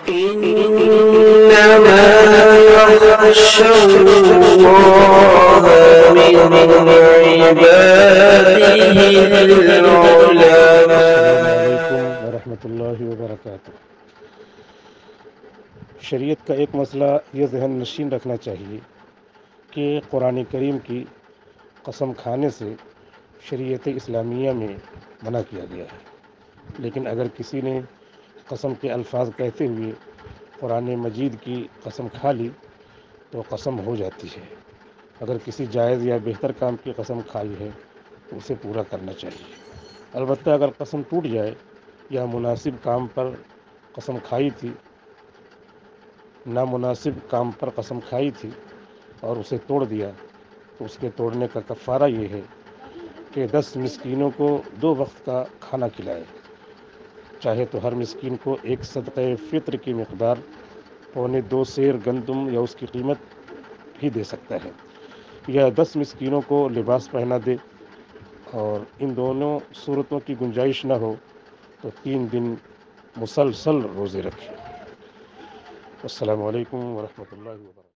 إنما يخشى الله من عباده العلماء. السلام علیکم ورحمۃ اللہ وبرکاتہ۔ شریعت کا ایک مسئلہ یہ ذہن نشین رکھنا چاہیے کہ قرآن کریم کی قسم کھانے سے شریعت اسلامیہ میں منع کیا گیا ہے، لیکن اگر کسی نے قسم کے الفاظ کہتے ہوئے قرآن مجید کی قسم کھا لی تو قسم ہو جاتی ہے۔ اگر کسی جائز یا بہتر کام کی قسم کھائی ہے تو اسے پورا کرنا چاہیے۔ البتہ اگر قسم ٹوٹ جائے یا مناسب کام پر قسم کھائی تھی نامناسب کام پر قسم کھائی تھی اور اسے توڑ دیا تو اس کے توڑنے کا کفارہ یہ ہے کہ 10 مسکینوں کو 2 وقت کا کھانا کھلائے، چاہے تو ہر مسکین کو ایک صدقہ فطر کی مقدار 2.25 سیر گندم یا اس کی قیمت بھی دے سکتا ہے، یا 10 مسکینوں کو لباس پہنا دے، اور ان دونوں صورتوں کی گنجائش نہ ہو تو 3 دن مسلسل روزے رکھے۔ السلام علیکم ورحمۃ اللہ وبرکاتہ۔